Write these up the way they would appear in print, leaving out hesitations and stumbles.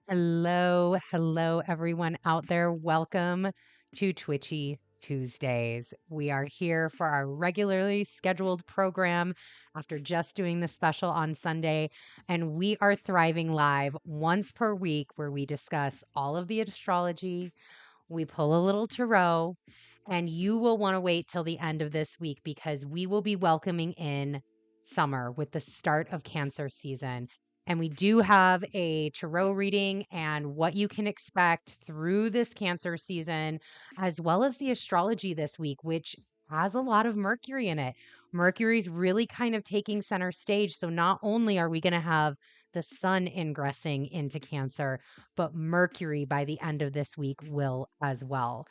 Hello, everyone out there. Welcome to Twitchy Tuesdays. We are here for our regularly scheduled program after just doing the special on Sunday, and we are thriving live once per week where we discuss all of the astrology. We pull a little tarot, and you will want to wait till the end of this week because we will be welcoming in summer with the start of Cancer season. And we do have a tarot reading and what you can expect through this Cancer season, as well as the astrology this week, which has a lot of Mercury in it. Mercury's really kind of taking center stage. So not only are we going to have the sun ingressing into Cancer, but Mercury by the end of this week will as well.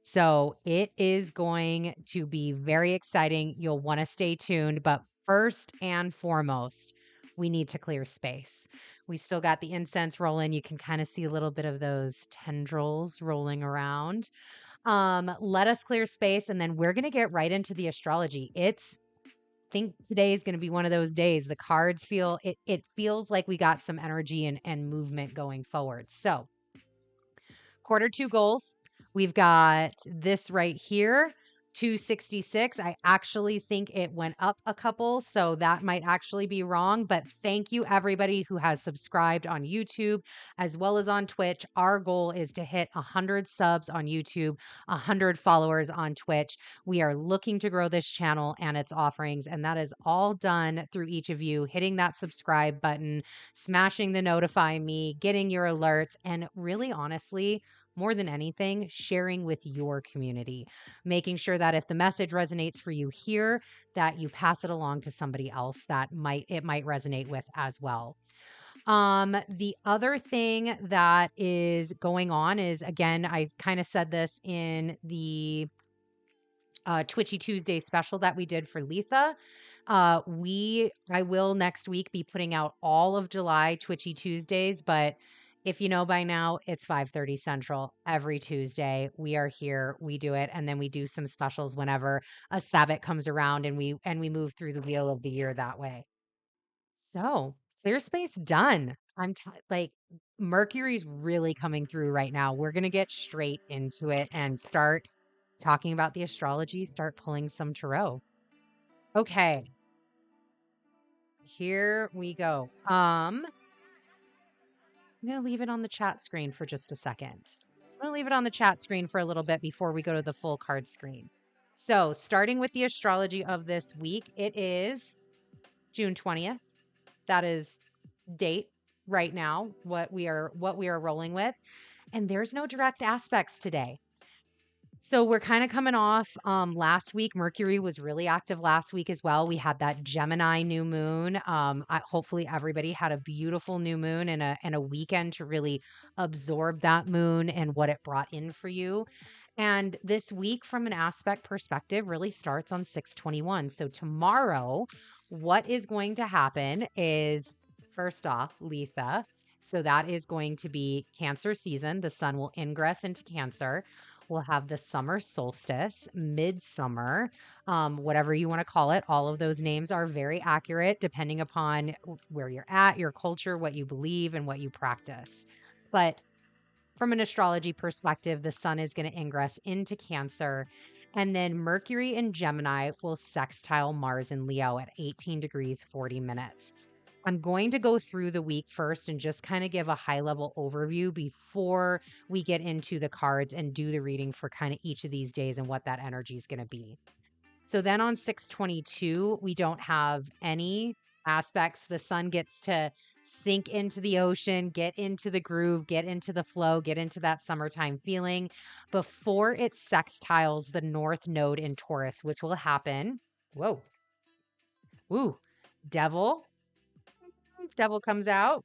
So it is going to be very exciting. You'll want to stay tuned. But first and foremost, we need to clear space. We still got the incense rolling. You can kind of see a little bit of those tendrils rolling around. Let us clear space, and then we're going to get right into the astrology. Think today is going to be one of those days. The cards feel it feels like we got some energy and movement going forward. So, quarter two goals. We've got this right here, 266. I actually think it went up a couple, so that might actually be wrong. But thank you, everybody who has subscribed on YouTube as well as on Twitch. Our goal is to hit 100 subs on YouTube, 100 followers on Twitch. We are looking to grow this channel and its offerings, and that is all done through each of you hitting that subscribe button, smashing the notify me, getting your alerts, and really honestly, more than anything, sharing with your community, making sure that if the message resonates for you here, that you pass it along to somebody else that might resonate with as well. The other thing that is going on is, again, I kind of said this in the Twitchy Tuesday special that we did for Litha. I will next week be putting out all of July Twitchy Tuesdays, but if you know by now, it's 5:30 Central every Tuesday. We are here, we do it, and then we do some specials whenever a Sabbath comes around, and we move through the wheel of the year that way. So, clear space done. Like Mercury's really coming through right now. We're going to get straight into it and start talking about the astrology, start pulling some tarot. Okay. Here we go. I'm going to leave it on the chat screen for just a second. I'm going to leave it on the chat screen for a little bit before we go to the full card screen. So, starting with the astrology of this week, it is June 20th. That is date right now, what we are rolling with. And there's no direct aspects today. So we're kind of coming off last week. Mercury was really active last week as well. We had that Gemini new moon. Hopefully everybody had a beautiful new moon and a weekend to really absorb that moon and what it brought in for you. And this week, from an aspect perspective, really starts on 6/21. So tomorrow, what is going to happen is, first off, Litha. So that is going to be Cancer season. The sun will ingress into Cancer. We'll have the summer solstice, midsummer, whatever you want to call it. All of those names are very accurate depending upon where you're at, your culture, what you believe, and what you practice. But from an astrology perspective, the sun is going to ingress into Cancer. And then Mercury in Gemini will sextile Mars in Leo at 18 degrees, 40 minutes. I'm going to go through the week first and just kind of give a high level overview before we get into the cards and do the reading for kind of each of these days and what that energy is going to be. So then on 6/22, we don't have any aspects. The sun gets to sink into the ocean, get into the groove, get into the flow, get into that summertime feeling before it sextiles the North Node in Taurus, which will happen. Whoa. Woo. Devil comes out.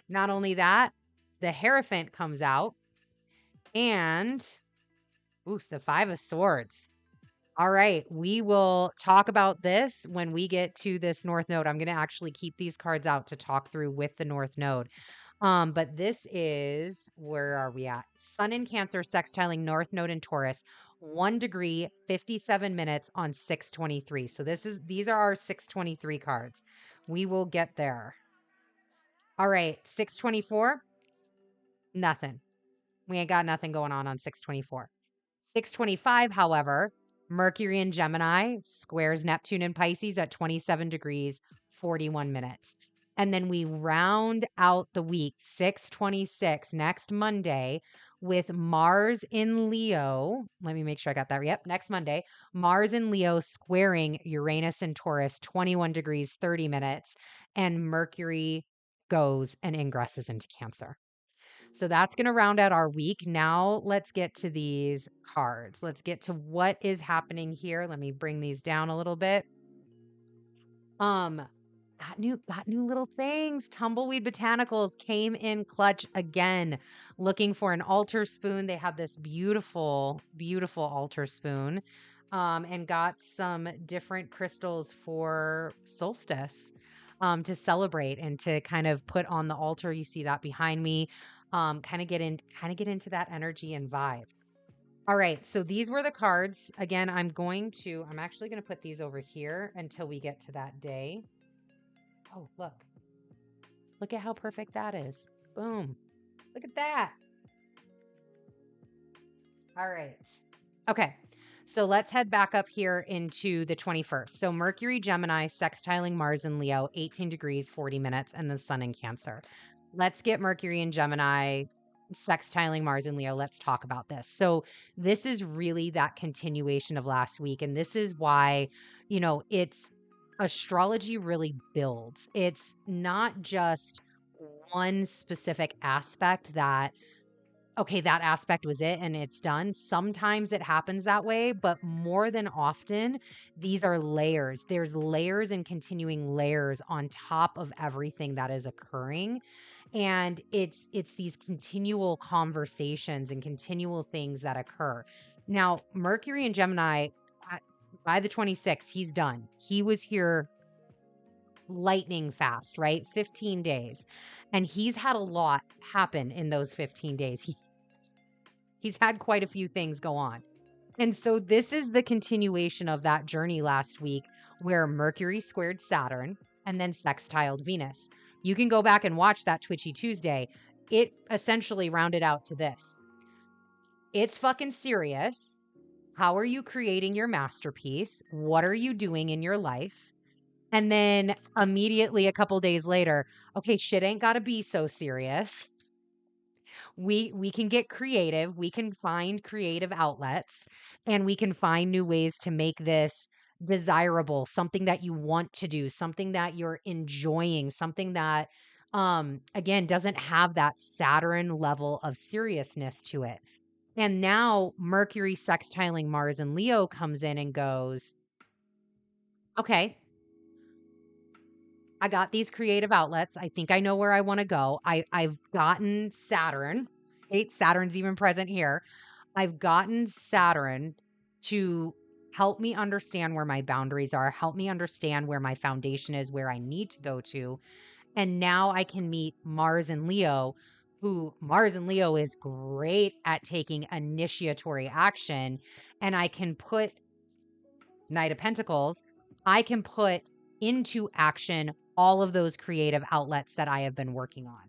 Not only that, the Hierophant comes out. And, the Five of Swords. All right, we will talk about this when we get to this North Node. I'm going to actually keep these cards out to talk through with the North Node. But this is, where are we at? Sun in Cancer, sextiling North Node in Taurus. 1 degree, 57 minutes on 623. So these are our 623 cards. We will get there. All right, 624, nothing. We ain't got nothing going on 624. 625, however, Mercury in Gemini squares Neptune in Pisces at 27 degrees, 41 minutes. And then we round out the week, 626, next Monday, with Mars in Leo. Let me make sure I got that. Yep, next Monday, Mars in Leo squaring Uranus in Taurus, 21 degrees, 30 minutes. And Mercury goes and ingresses into Cancer. So that's going to round out our week. Now let's get to these cards. Let's get to what is happening here. Let me bring these down a little bit. Um, got new little things. Tumbleweed Botanicals came in clutch again, looking for an altar spoon. They have this beautiful, beautiful altar spoon, and got some different crystals for solstice, to celebrate and to kind of put on the altar. You see that behind me. Kind of get into that energy and vibe. All right, so these were the cards. Again, I'm actually going to put these over here until we get to that day. Oh, look. Look at how perfect that is. Boom. Look at that. All right. Okay. So let's head back up here into the 21st. So Mercury, Gemini, sextiling Mars in Leo, 18 degrees, 40 minutes, and the sun in Cancer. Let's get Mercury in Gemini, sextiling Mars in Leo. Let's talk about this. So this is really that continuation of last week. And this is why, it's astrology really builds. It's not just one specific aspect that, okay, that aspect was it and it's done. Sometimes it happens that way, but more than often, these are layers. There's layers and continuing layers on top of everything that is occurring. And it's these continual conversations and continual things that occur. Now, Mercury and Gemini, by the 26th, he's done. He was here lightning fast, right? 15 days. And he's had a lot happen in those 15 days. He's had quite a few things go on. And so this is the continuation of that journey last week where Mercury squared Saturn and then sextiled Venus. You can go back and watch that Twitchy Tuesday. It essentially rounded out to this. It's fucking serious. How are you creating your masterpiece? What are you doing in your life? And then immediately a couple days later, okay, shit ain't got to be so serious. We can get creative, we can find creative outlets, and we can find new ways to make this desirable, something that you want to do, something that you're enjoying, something that again doesn't have that Saturn level of seriousness to it. And now Mercury sextiling Mars and Leo comes in and goes, okay, I got these creative outlets. I think I know where I want to go. I've gotten Saturn. Saturn's even present here. I've gotten Saturn to help me understand where my boundaries are, help me understand where my foundation is, where I need to go to. And now I can meet Mars and Leo, who Mars and Leo is great at taking initiatory action. And I can put Knight of Pentacles, I can put into action all of those creative outlets that I have been working on.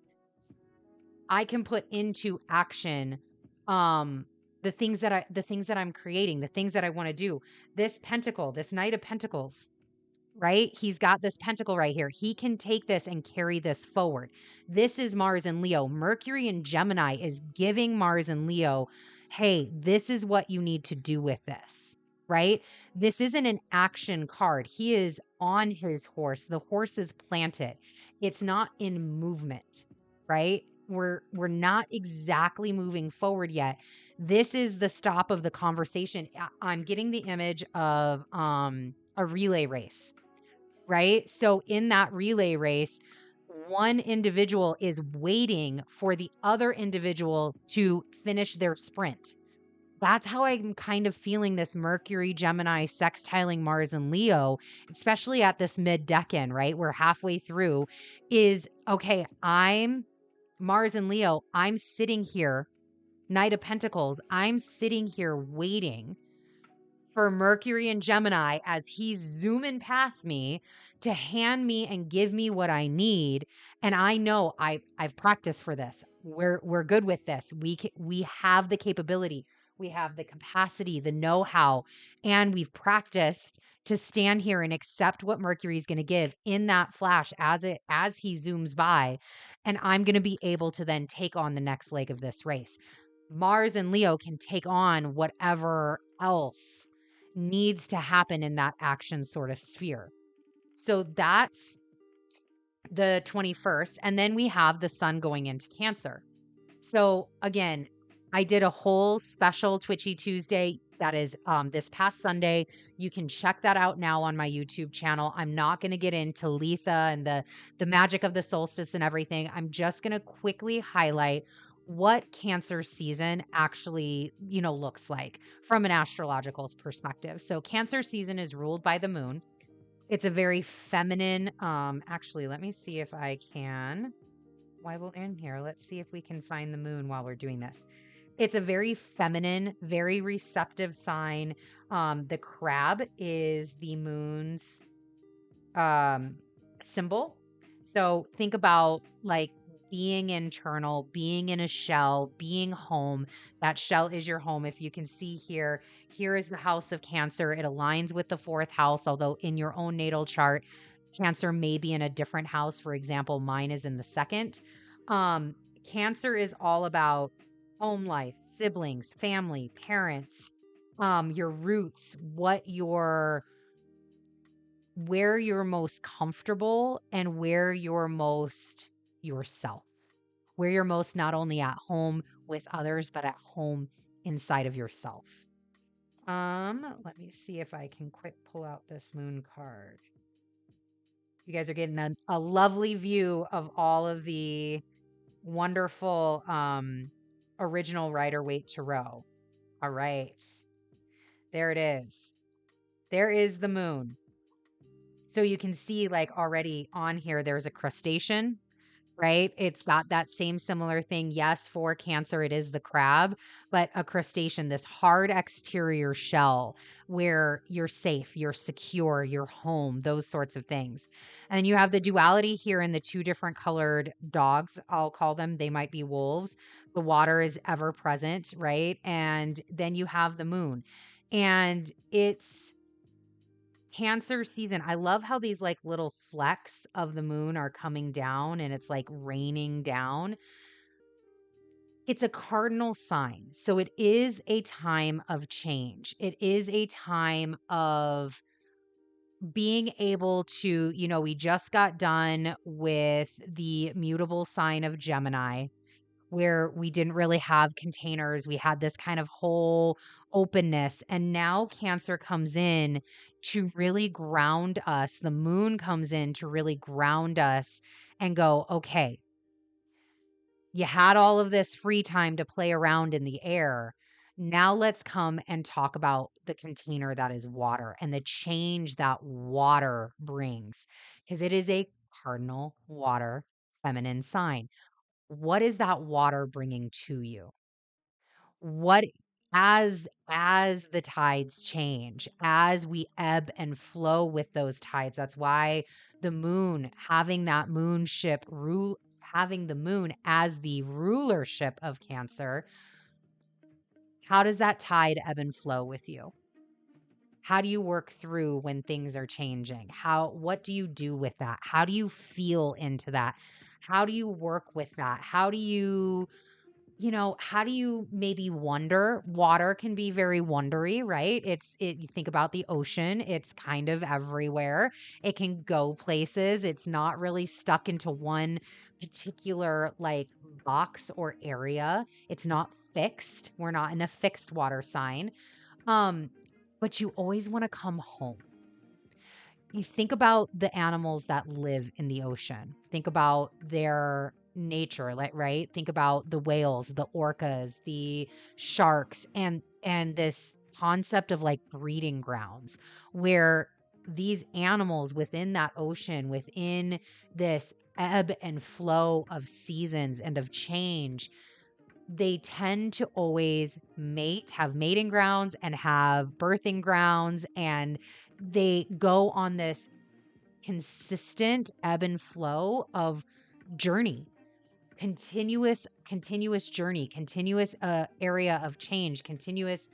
I can put into action the things that I'm creating, the things that I want to do. This pentacle, this Knight of Pentacles, right? He's got this pentacle right here. He can take this and carry this forward. This is Mars and Leo. Mercury and Gemini is giving Mars and Leo, hey, this is what you need to do with this, right? This isn't an action card. He is on his horse. The horse is planted. It's not in movement, right? We're not exactly moving forward yet. This is the stop of the conversation. I'm getting the image of a relay race, right? So in that relay race, one individual is waiting for the other individual to finish their sprint. That's how I'm kind of feeling this Mercury, Gemini, sextiling Mars and Leo, especially at this mid-decan, right? We're halfway through, is okay, I'm Mars and Leo, I'm sitting here Knight of Pentacles, I'm sitting here waiting for Mercury and Gemini as he's zooming past me to hand me and give me what I need. And I know I've practiced for this. We're good with this. We have the capability, we have the capacity, the know-how, and we've practiced to stand here and accept what Mercury is going to give in that flash as he zooms by, and I'm going to be able to then take on the next leg of this race. Mars and Leo can take on whatever else needs to happen in that action sort of sphere. So that's the 21st. And then we have the sun going into Cancer. So again, I did a whole special Twitchy Tuesday. That is this past Sunday. You can check that out now on my YouTube channel. I'm not going to get into Litha and the magic of the solstice and everything. I'm just going to quickly highlight what Cancer season actually, looks like from an astrological perspective. So Cancer season is ruled by the moon. It's a very feminine, actually, let me see if I can. While we're in here, let's see if we can find the moon while we're doing this. It's a very feminine, very receptive sign. The crab is the moon's symbol. So think about like being internal, being in a shell, being home. That shell is your home. If you can see here, here is the house of Cancer. It aligns with the fourth house, although in your own natal chart, Cancer may be in a different house. For example, mine is in the second. Cancer is all about home life, siblings, family, parents, your roots, where you're most comfortable and where you're most yourself, where you're most not only at home with others, but at home inside of yourself. Let me see if I can quick pull out this moon card. You guys are getting a lovely view of all of the wonderful original Rider-Waite Tarot. All right. There it is. There is the moon. So you can see like already on here, there's a crustacean, right? It's got that same similar thing. Yes, for Cancer, it is the crab, but a crustacean, this hard exterior shell where you're safe, you're secure, you're home, those sorts of things. And you have the duality here in the two different colored dogs, I'll call them. They might be wolves. The water is ever present, right? And then you have the moon. And it's Cancer season. I love how these like little flecks of the moon are coming down and it's like raining down. It's a cardinal sign. So it is a time of change. It is a time of being able to, we just got done with the mutable sign of Gemini, where we didn't really have containers. We had this kind of whole openness. And now Cancer comes in to really ground us. The moon comes in to really ground us and go, okay, you had all of this free time to play around in the air. Now let's come and talk about the container that is water and the change that water brings, because it is a cardinal water feminine sign. What is that water bringing to you? What as the tides change, as we ebb and flow with those tides, that's why the moon, having that moonship rule, having the moon as the rulership of Cancer, how does that tide ebb and flow with you? How do you work through when things are changing? What do you do with that? How do you feel into that? How do you work with that? How do you maybe wonder? Water can be very wondery, right? You think about the ocean, it's kind of everywhere. It can go places. It's not really stuck into one particular like box or area. It's not fixed. We're not in a fixed water sign. Um, but you always want to come home. You think about the animals that live in the ocean. Think about their nature, like right? Think about the whales, the orcas, the sharks, and this concept of like breeding grounds where these animals within that ocean, within this ebb and flow of seasons and of change, they tend to always have mating grounds and have birthing grounds, and they go on this consistent ebb and flow of journey, continuous journey, continuous area of change, continuous,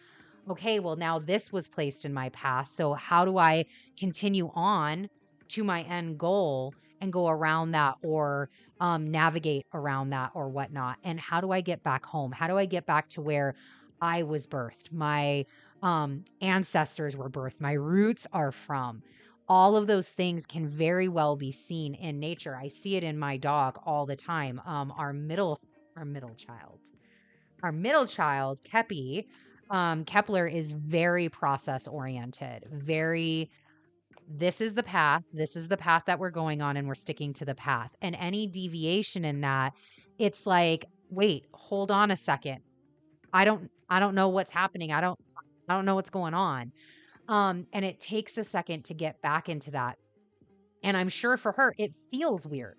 okay, well, now this was placed in my past. So how do I continue on to my end goal and go around that, or navigate around that or whatnot? And how do I get back home? How do I get back to where I was birthed? My ancestors were birthed. My roots are from. All of those things can very well be seen in nature. I see it in my dog all the time. Our middle child our middle child, Kepi, Kepler is very process oriented, very, this is the path. This is the path that we're going on, and we're sticking to the path. And any deviation in that, it's like, wait, hold on a second. I don't know what's happening. I don't know what's going on. And it takes a second to get back into that. And I'm sure for her, it feels weird.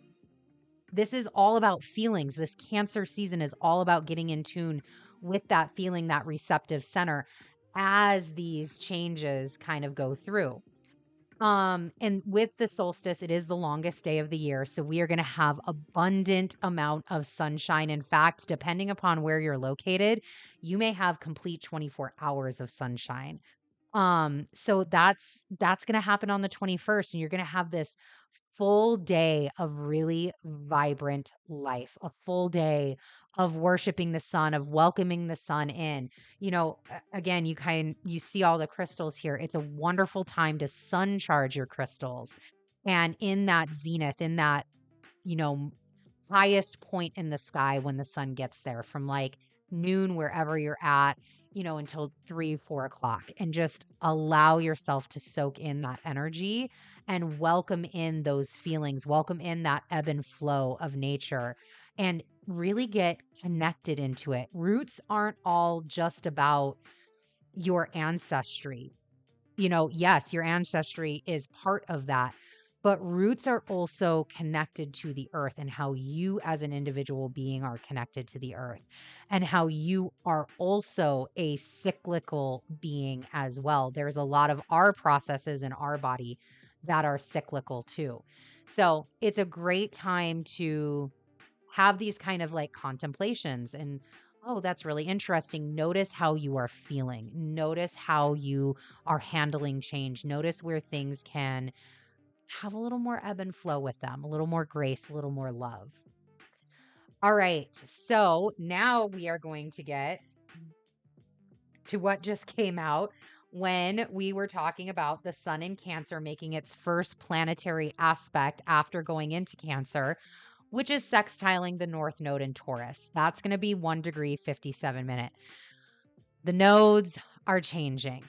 This is all about feelings. This Cancer season is all about getting in tune with that feeling, that receptive center, as these changes kind of go through. And with the solstice, it is the longest day of the year. So we are going to have abundant amount of sunshine. In fact, depending upon where you're located, you may have complete 24 hours of sunshine. So that's going to happen on the 21st, and you're going to have this full day of really vibrant life, a full day of worshiping the sun, of welcoming the sun in. Again, you see all the crystals here. It's a wonderful time to sun charge your crystals. And in that zenith, in that, you know, highest point in the sky when the sun gets there, from like noon, wherever you're at, until 3, 4 o'clock, and just allow yourself to soak in that energy and welcome in those feelings, welcome in that ebb and flow of nature, and really get connected into it. Roots aren't all just about your ancestry. Yes, your ancestry is part of that, but roots are also connected to the earth, and how you as an individual being are connected to the earth, and how you are also a cyclical being as well. There's a lot of our processes in our body that are cyclical too. So it's a great time to have these kind of like contemplations and, oh, that's really interesting. Notice how you are feeling. Notice how you are handling change. Notice where things can have a little more ebb and flow with them, a little more grace, a little more love. All right. So now we are going to get to what just came out when we were talking about the sun in Cancer making its first planetary aspect after going into Cancer, which is sextiling the North Node in Taurus. That's going to be 1 degree, 57 minute. The nodes are changing.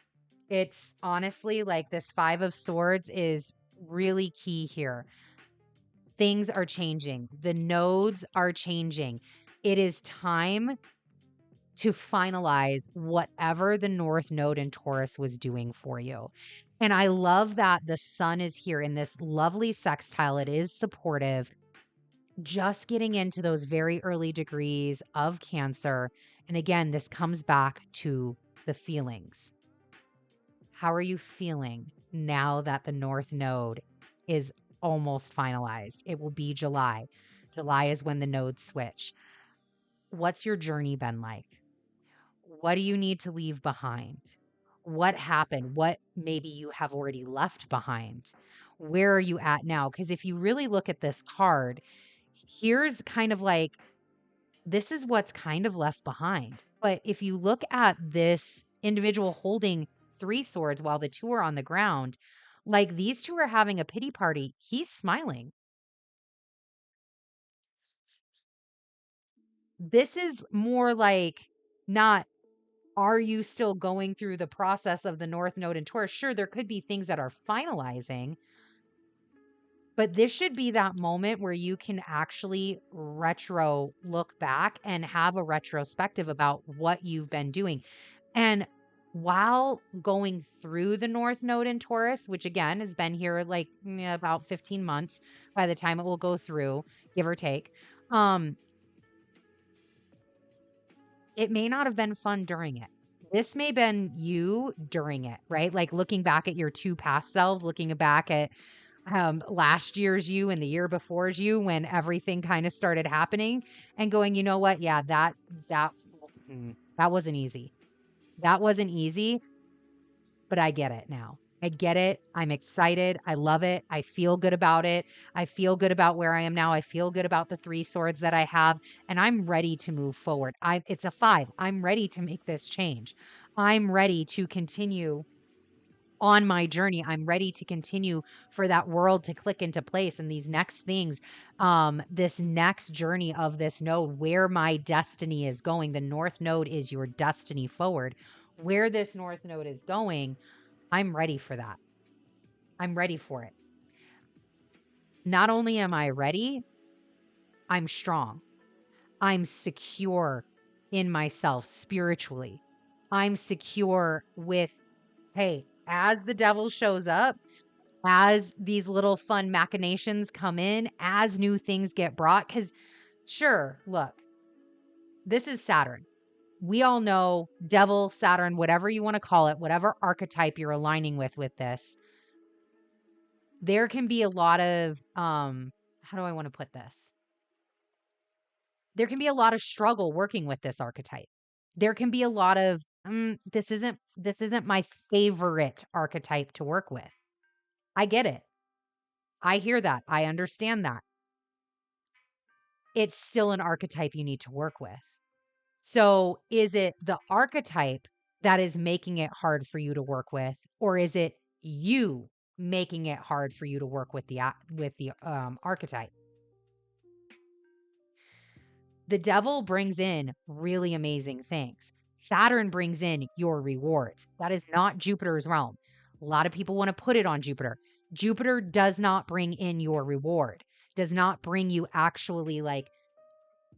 It's honestly like this 5 of Swords is really key here. Things are changing. The nodes are changing. It is time to finalize whatever the North Node in Taurus was doing for you. And I love that the sun is here in this lovely sextile. It is supportive, just getting into those very early degrees of Cancer. And again, this comes back to the feelings. How are you feeling now that the North Node is almost finalized? It will be July. July is when the nodes switch. What's your journey been like? What do you need to leave behind? What happened? What maybe you have already left behind? Where are you at now? Because if you really look at this card, here's kind of like, this is what's kind of left behind. But if you look at this individual holding 3 swords while the 2 are on the ground, like these 2 are having a pity party. He's smiling. This is more like, not, are you still going through the process of the North Node in Taurus? Sure, there could be things that are finalizing, but this should be that moment where you can actually retro look back and have a retrospective about what you've been doing. And while going through the North Node in Taurus, which again has been here like about 15 months by the time it will go through, give or take, um, It may not have been fun during it. This may have been you during it, right? Like looking back at your two past selves, looking back at last year's you and the year before's you when everything kind of started happening and going, you know what? Yeah, that that wasn't easy. That wasn't easy, but I get it now. I get it. I'm excited. I love it. I feel good about it. I feel good about where I am now. I feel good about the three swords that I have, and I'm ready to move forward. It's a 5. I'm ready to make this change. I'm ready to continue on my journey. I'm ready to continue for that world to click into place and these next things, this next journey of this node, where my destiny is going. The North Node is your destiny forward. Where this North Node is going, I'm ready for that. I'm ready for it. Not only am I ready, I'm strong. I'm secure in myself spiritually. I'm secure with, hey, as the devil shows up, as these little fun machinations come in, as new things get brought, because sure, look, this is Saturn. We all know devil, Saturn, whatever you want to call it, whatever archetype you're aligning with this, there can be a lot of, how do I want to put this? There can be a lot of struggle working with this archetype. There can be a lot of, this isn't my favorite archetype to work with. I get it. I hear that. I understand that. It's still an archetype you need to work with. So is it the archetype that is making it hard for you to work with, or is it you making it hard for you to work with the archetype? The devil brings in really amazing things. Saturn brings in your rewards. That is not Jupiter's realm. A lot of people want to put it on Jupiter. Jupiter does not bring in your reward, does not bring you actually like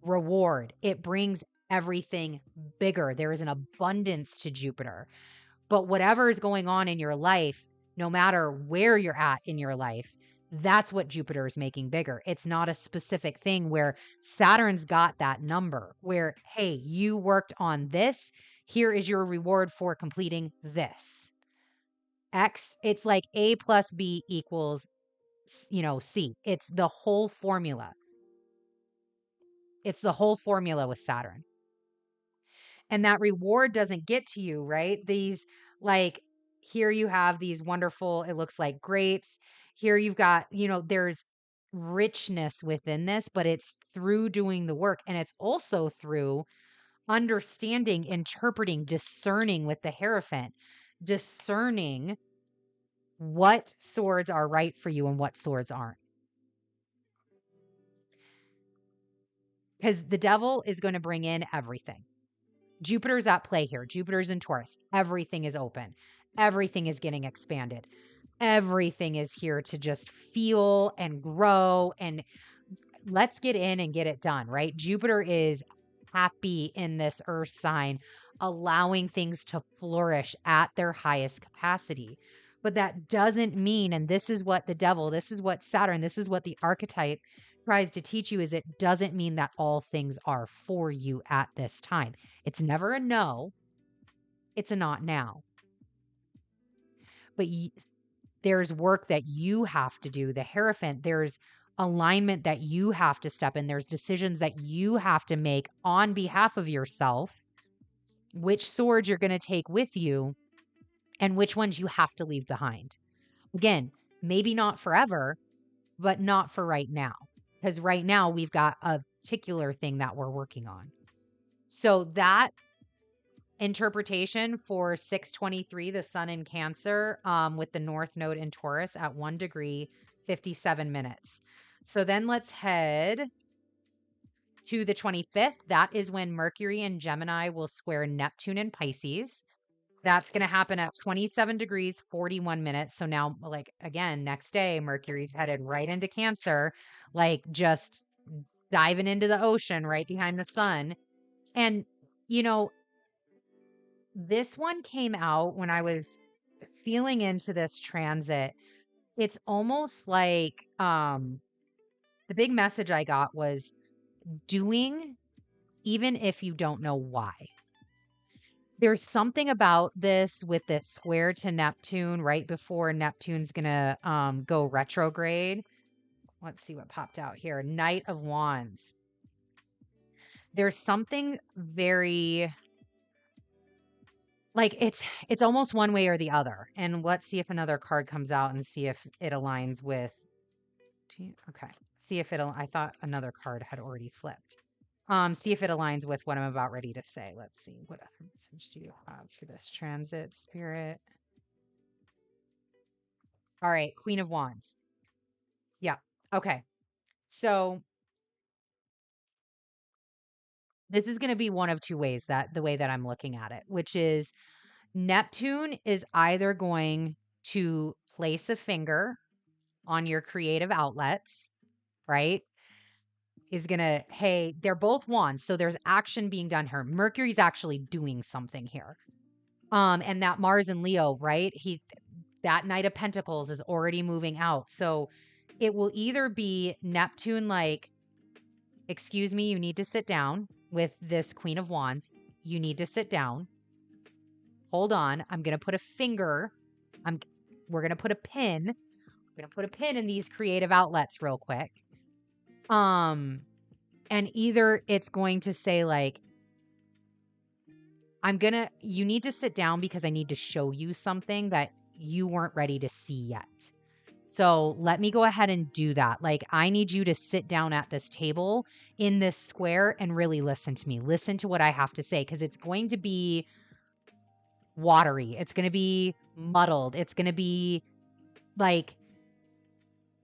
reward. It brings everything bigger. There is an abundance to Jupiter. But whatever is going on in your life, no matter where you're at in your life, that's what Jupiter is making bigger. It's not a specific thing where Saturn's got that number where, hey, you worked on this. Here is your reward for completing this. X, it's like A plus B equals, C. It's the whole formula. It's the whole formula with Saturn. And that reward doesn't get to you, right? These, like, here you have these wonderful, it looks like grapes. Here you've got, there's richness within this, but it's through doing the work. And it's also through understanding, interpreting, discerning with the Hierophant, discerning what swords are right for you and what swords aren't. Because the devil is going to bring in everything. Jupiter's at play here. Jupiter's in Taurus. Everything is open. Everything is getting expanded. Everything is here to just feel and grow and let's get in and get it done, right? Jupiter is happy in this earth sign, allowing things to flourish at their highest capacity. But that doesn't mean, and this is what the devil, this is what Saturn, this is what the archetype tries to teach you, is it doesn't mean that all things are for you at this time. It's never a no, it's a not now. But there's work that you have to do. The Hierophant, there's alignment that you have to step in. There's decisions that you have to make on behalf of yourself, which swords you're going to take with you and which ones you have to leave behind. Again, maybe not forever, but not for right now. Because right now we've got a particular thing that we're working on. So that interpretation for 623, the sun in Cancer, with the North Node in Taurus at 1 degree, 57 minutes. So then let's head to the 25th. That is when Mercury in Gemini will square Neptune in Pisces. That's going to happen at 27 degrees, 41 minutes. So now, like, again, next day, Mercury's headed right into Cancer, like just diving into the ocean right behind the sun. And, this one came out when I was feeling into this transit. It's almost like the big message I got was doing even if you don't know why. There's something about this with this square to Neptune right before Neptune's gonna go retrograde. Let's see what popped out here. Knight of Wands. There's something very like it's almost one way or the other. And let's see if another card comes out and see if it aligns with. Okay. See if it'll. I thought another card had already flipped. See if it aligns with what I'm about ready to say. Let's see. What other message do you have for this transit, Spirit? All right, Queen of Wands. Yeah. Okay. So this is going to be one of two ways, that the way that I'm looking at it, which is Neptune is either going to place a finger on your creative outlets, right? Is going to, hey, they're both wands. So there's action being done here. Mercury's actually doing something here. And that Mars and Leo, right? That Knight of Pentacles is already moving out. So it will either be Neptune like, excuse me, you need to sit down with this Queen of Wands. You need to sit down. Hold on. I'm going to put a finger. We're going to put a pin. We're going to put a pin in these creative outlets real quick. And either it's going to say like, you need to sit down because I need to show you something that you weren't ready to see yet. So let me go ahead and do that. Like, I need you to sit down at this table in this square and really listen to me. Listen to what I have to say, because it's going to be watery. It's going to be muddled. It's going to be like,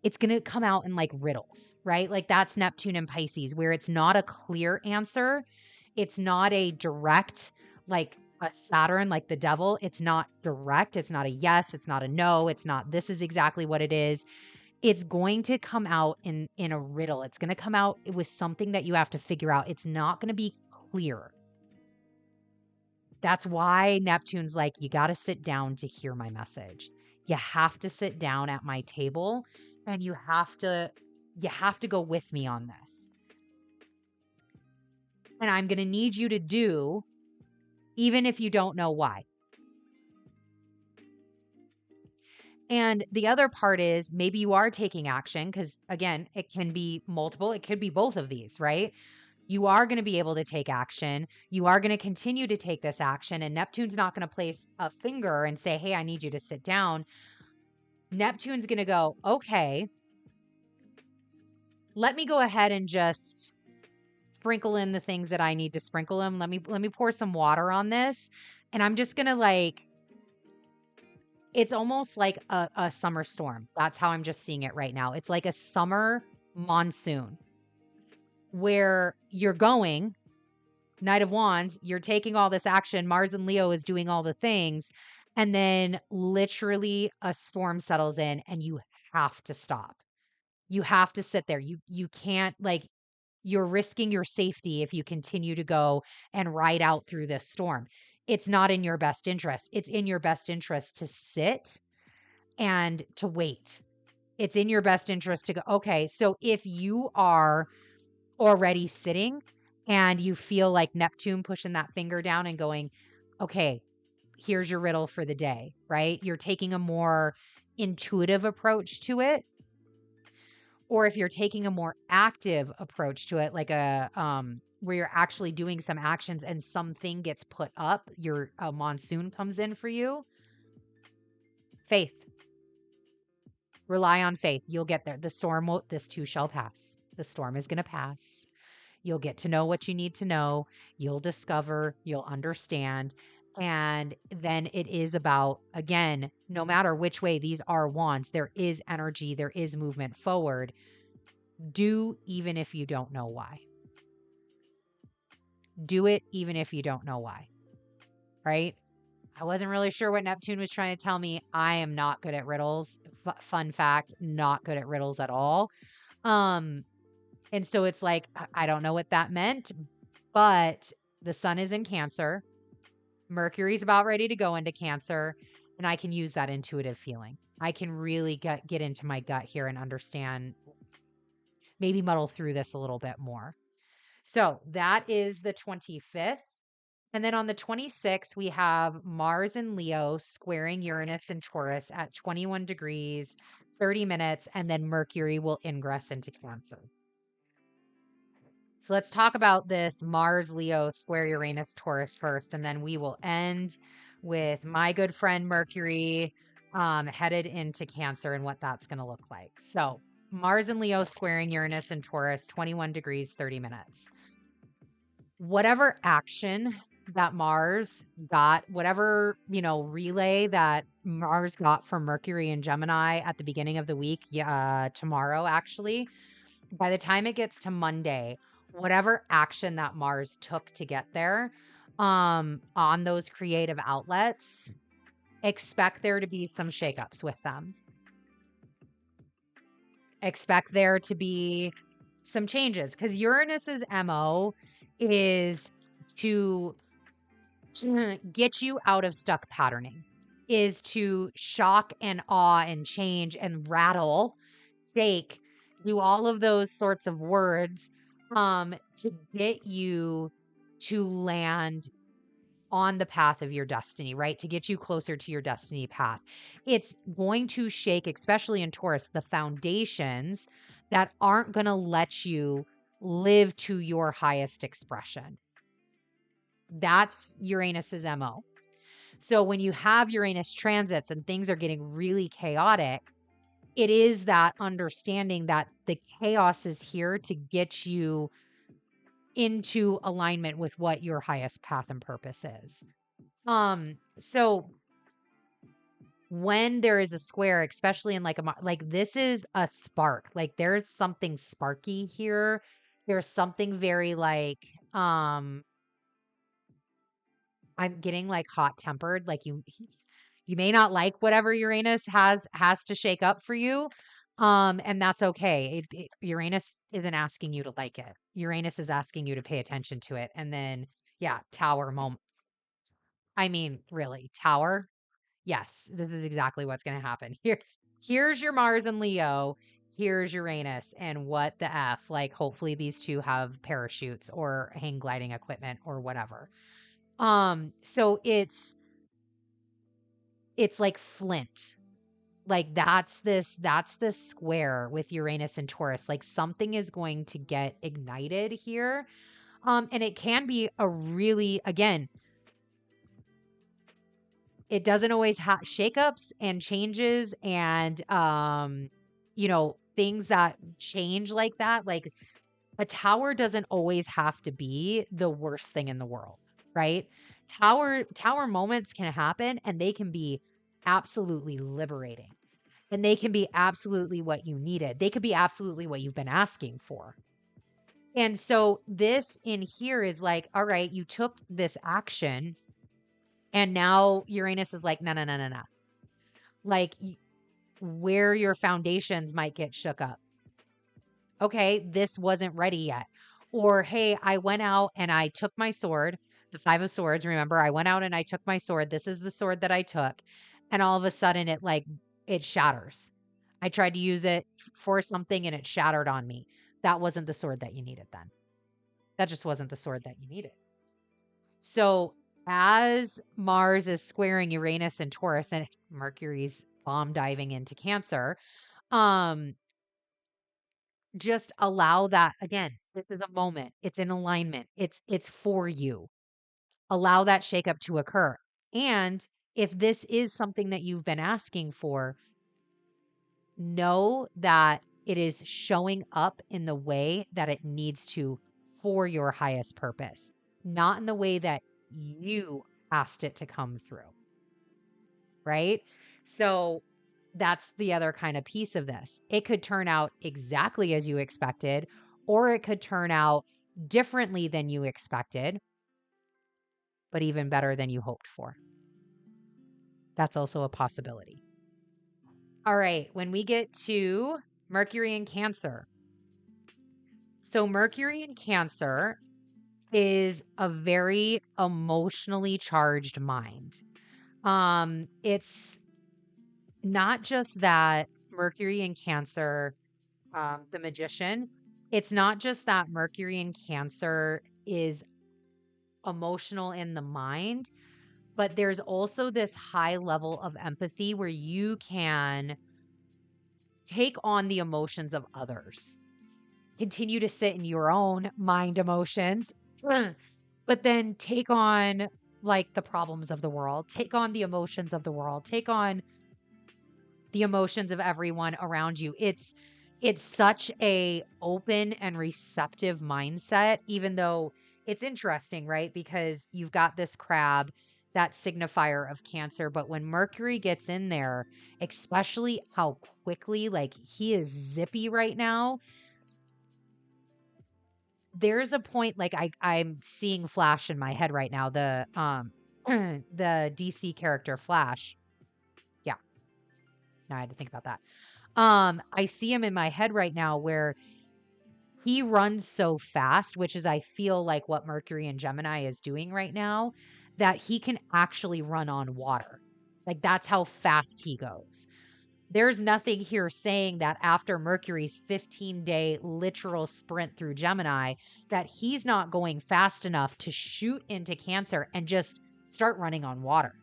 it's going to come out in like riddles, right? Like that's Neptune and Pisces, where it's not a clear answer. It's not a direct, like a Saturn, like the devil. It's not direct. It's not a yes. It's not a no. It's not, this is exactly what it is. It's going to come out in a riddle. It's going to come out with something that you have to figure out. It's not going to be clear. That's why Neptune's like, you got to sit down to hear my message. You have to sit down at my table and you have to go with me on this. And I'm going to need you to do, even if you don't know why. And the other part is maybe you are taking action, because again, it can be multiple. It could be both of these, right? You are going to be able to take action. You are going to continue to take this action. And Neptune's not going to place a finger and say, hey, I need you to sit down. Neptune's going to go, okay, let me go ahead and just sprinkle in the things that I need to sprinkle in. Let me pour some water on this. And I'm just going to like, it's almost like a summer storm. That's how I'm just seeing it right now. It's like a summer monsoon where you're going, Knight of Wands, you're taking all this action. Mars and Leo is doing all the things. And then literally a storm settles in and you have to stop. You have to sit there. You can't, like, you're risking your safety if you continue to go and ride out through this storm. It's not in your best interest. It's in your best interest to sit and to wait. It's in your best interest to go, okay, so if you are already sitting and you feel like Neptune pushing that finger down and going, okay, here's your riddle for the day, right? You're taking a more intuitive approach to it. Or if you're taking a more active approach to it, like where you're actually doing some actions and something gets put up, a monsoon comes in for you. Faith. Rely on faith. You'll get there. This too shall pass. The storm is going to pass. You'll get to know what you need to know. You'll discover, you'll understand. And then it is about, again, no matter which way these are wands, there is energy, there is movement forward. Do even if you don't know why. Do it even if you don't know why. Right? I wasn't really sure what Neptune was trying to tell me. I am not good at riddles. Fun fact, not good at riddles at all. And so it's like, I don't know what that meant, but the sun is in Cancer. Mercury's about ready to go into Cancer, and I can use that intuitive feeling. I can really get into my gut here and understand, maybe muddle through this a little bit more. So that is the 25th. And then on the 26th, we have Mars in Leo squaring Uranus and Taurus at 21 degrees, 30 minutes, and then Mercury will ingress into Cancer. So let's talk about this Mars Leo square Uranus Taurus first, and then we will end with my good friend Mercury headed into Cancer and what that's going to look like. So Mars and Leo squaring Uranus and Taurus, 21 degrees, 30 minutes. Whatever action that Mars got, whatever, relay that Mars got from Mercury and Gemini at the beginning of the week, tomorrow actually, by the time it gets to Monday, whatever action that Mars took to get there, on those creative outlets, expect there to be some shakeups with them. Expect there to be some changes because Uranus's MO is to get you out of stuck patterning, is to shock and awe and change and rattle, shake, do all of those sorts of words to get you to land on the path of your destiny, right? To get you closer to your destiny path. It's going to shake, especially in Taurus, the foundations that aren't going to let you live to your highest expression. That's Uranus's MO. So when you have Uranus transits and things are getting really chaotic, it is that understanding that the chaos is here to get you into alignment with what your highest path and purpose is. So when there is a square, especially in like this is a spark, like there's something sparky here. There's something very I'm getting like hot tempered. Like you may not like whatever Uranus has to shake up for you. And that's okay. Uranus isn't asking you to like it. Uranus is asking you to pay attention to it. And then, yeah, tower moment. I mean, really, tower. Yes, this is exactly what's going to happen. Here's your Mars and Leo. Here's Uranus. And what the F? Like, hopefully these two have parachutes or hang gliding equipment or whatever. So it's like flint. Like that's this square with Uranus and Taurus. Like something is going to get ignited here. And it can be a really, again, it doesn't always have shakeups and changes and things that change like that. Like a tower doesn't always have to be the worst thing in the world, right? Tower moments can happen and they can be absolutely liberating. And they can be absolutely what you needed. They could be absolutely what you've been asking for. And so this in here is like, all right, you took this action and now Uranus is like, no, no, no, no, no. Like where your foundations might get shook up. Okay, this wasn't ready yet. Or, hey, I went out and I took my sword, the 5 of swords. Remember, I went out and I took my sword. This is the sword that I took. And all of a sudden it shatters. I tried to use it for something and it shattered on me. That wasn't the sword that you needed then. That just wasn't the sword that you needed. So as Mars is squaring Uranus and Taurus and Mercury's bomb diving into Cancer, just allow that. Again, this is a moment. It's in alignment. It's for you. Allow that shakeup to occur. And if this is something that you've been asking for, know that it is showing up in the way that it needs to for your highest purpose, not in the way that you asked it to come through. Right? So that's the other kind of piece of this. It could turn out exactly as you expected, or it could turn out differently than you expected, but even better than you hoped for. That's also a possibility. All right, when we get to Mercury in Cancer. So Mercury in Cancer is a very emotionally charged mind. It's not just that Mercury in Cancer, the magician, It's not just that Mercury in Cancer is emotional in the mind, but there's also this high level of empathy where you can take on the emotions of others. Continue to sit in your own mind emotions, but then take on like the problems of the world, take on the emotions of the world, take on the emotions of everyone around you. It's such a open and receptive mindset, even though it's interesting, right? Because you've got this crab, that signifier of Cancer, but when Mercury gets in there, especially how quickly, like he is zippy right now, there's a point like I'm seeing Flash in my head right now, the DC character Flash. Yeah, now I had to think about that. I see him in my head right now where he runs so fast, which is I feel like what Mercury and Gemini is doing right now, that he can actually run on water. Like that's how fast he goes. There's nothing here saying that after Mercury's 15-day literal sprint through Gemini, that he's not going fast enough to shoot into Cancer and just start running on water.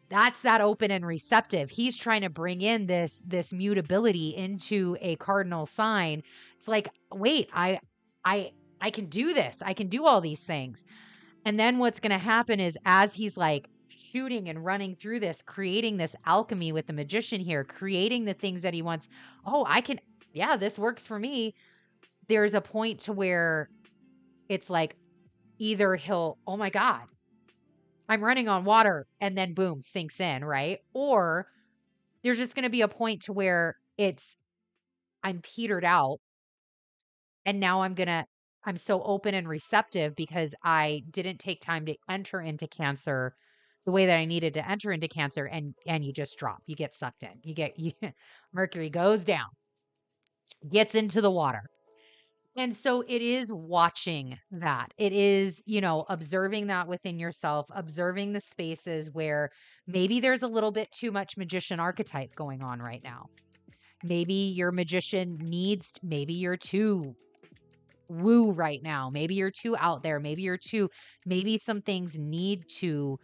That's that open and receptive. He's trying to bring in this mutability into a cardinal sign. It's like, wait, I I can do this. I can do all these things. And then what's going to happen is as he's like shooting and running through this, creating this alchemy with the magician here, creating the things that he wants. Oh, I can, yeah, this works for me. There's a point to where it's like either he'll, oh my God, I'm running on water, and then boom, sinks in, right? Or there's just going to be a point to where I'm petered out, and now I'm so open and receptive because I didn't take time to enter into Cancer the way that I needed to enter into Cancer, and you just drop. You get sucked in. Mercury goes down, gets into the water. And so it is watching that. It is, observing that within yourself, observing the spaces where maybe there's a little bit too much magician archetype going on right now. Maybe your magician maybe you're too woo right now. Maybe you're too out there. Maybe some things need to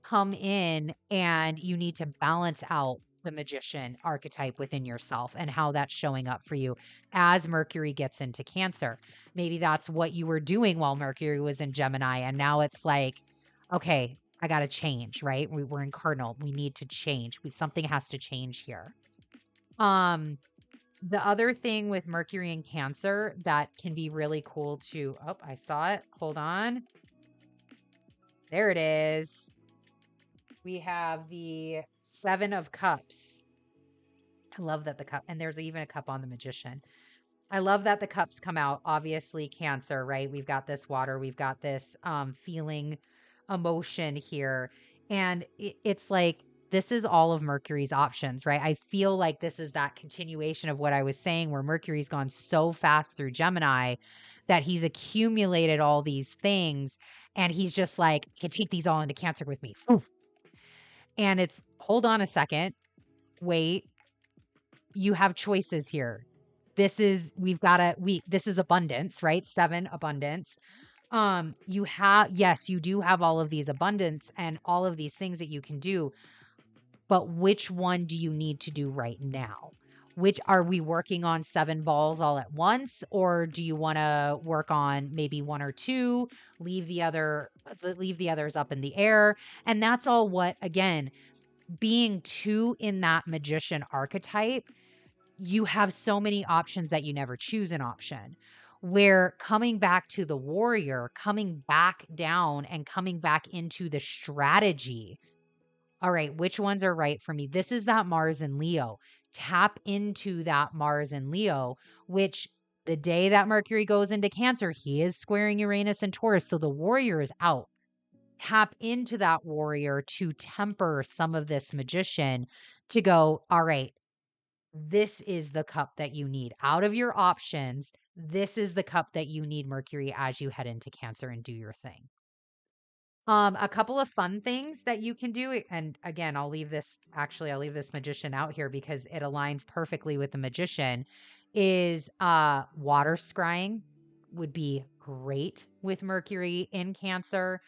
come in and you need to balance out the magician archetype within yourself and how that's showing up for you as Mercury gets into Cancer. Maybe that's what you were doing while Mercury was in Gemini. And now it's like, okay, I got to change, right? We're in Cardinal. We need to change. Something has to change here. Um, the other thing with Mercury and Cancer that can be really cool to, oh, I saw it. Hold on. There it is. We have the 7 of Cups. I love that the cup, and there's even a cup on the Magician. I love that the cups come out. Obviously, Cancer, right? We've got this water, we've got this feeling, emotion here. And it's like, this is all of Mercury's options, right? I feel like this is that continuation of what I was saying, where Mercury's gone so fast through Gemini that he's accumulated all these things. And he's just like, I can take these all into Cancer with me. Oof. And it's, hold on a second, wait, you have choices here. This is abundance, right? 7 abundance. Yes, you do have all of these abundance and all of these things that you can do, but which one do you need to do right now? Which are we working on 7 balls all at once, or do you want to work on maybe 1 or 2, leave the others up in the air? And that's all what, again, being 2 in that magician archetype, you have so many options that you never choose an option. Where coming back to the warrior, coming back down and coming back into the strategy. All right, which ones are right for me? This is that Mars and Leo. Tap into that Mars and Leo, which the day that Mercury goes into Cancer, he is squaring Uranus and Taurus. So the warrior is out. Tap into that warrior to temper some of this magician to go, all right, this is the cup that you need. Out of your options, this is the cup that you need, Mercury, as you head into Cancer and do your thing. A couple of fun things that you can do, and again, I'll leave this magician out here because it aligns perfectly with the magician, is water scrying would be great with Mercury in Cancer.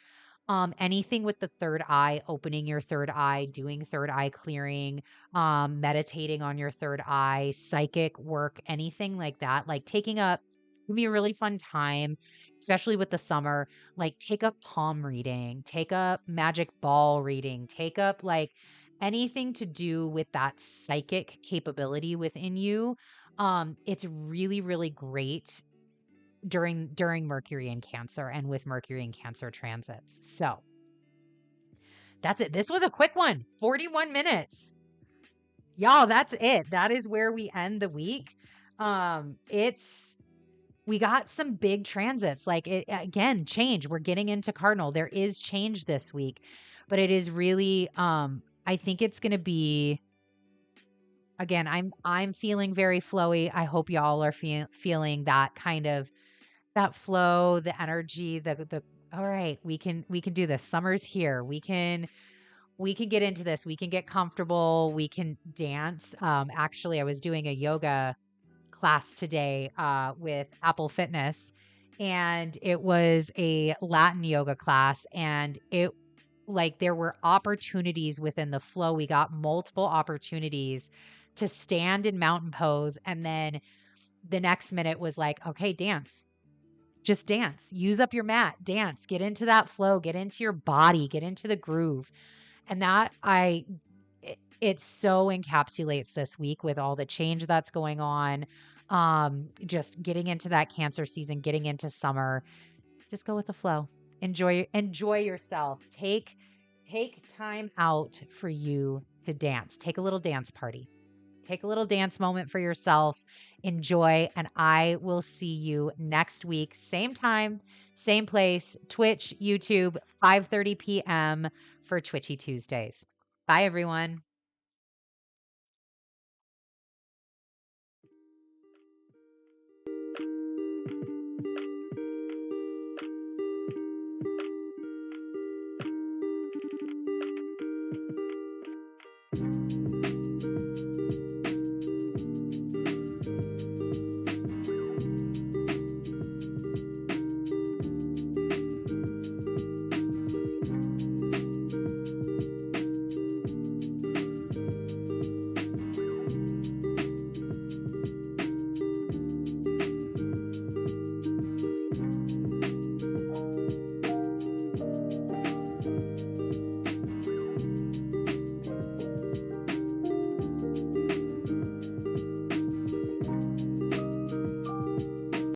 Anything with the third eye, opening your third eye, doing third eye clearing, meditating on your third eye, psychic work, anything like that. Like taking up would be a really fun time, especially with the summer. Like take up palm reading, take up magic ball reading, take up like anything to do with that psychic capability within you. It's really, really great during Mercury in Cancer and with Mercury in Cancer transits. So that's it. This was a quick one, 41 minutes. Y'all, that's it. That is where we end the week. It's we got some big transits. Like it again, change. We're getting into Cardinal. There is change this week, but it is really I think it's going to be again, I'm feeling very flowy. I hope y'all are feeling that kind of that flow, the energy, the all right, we can do this. Summer's here. We can get into this. We can get comfortable. We can dance. Actually, I was doing a yoga class today with Apple Fitness, and it was a Latin yoga class, and it like there were opportunities within the flow. We got multiple opportunities to stand in mountain pose, and then the next minute was like, okay, dance, just dance, use up your mat, dance, get into that flow, get into your body, get into the groove. And that it so encapsulates this week with all the change that's going on. Just getting into that Cancer season, getting into summer, just go with the flow. Enjoy yourself. Take time out for you to dance. Take a little dance party. Take a little dance moment for yourself. Enjoy, and I will see you next week. Same time, same place, Twitch, YouTube, 5:30 p.m. for Twitchy Tuesdays. Bye, everyone.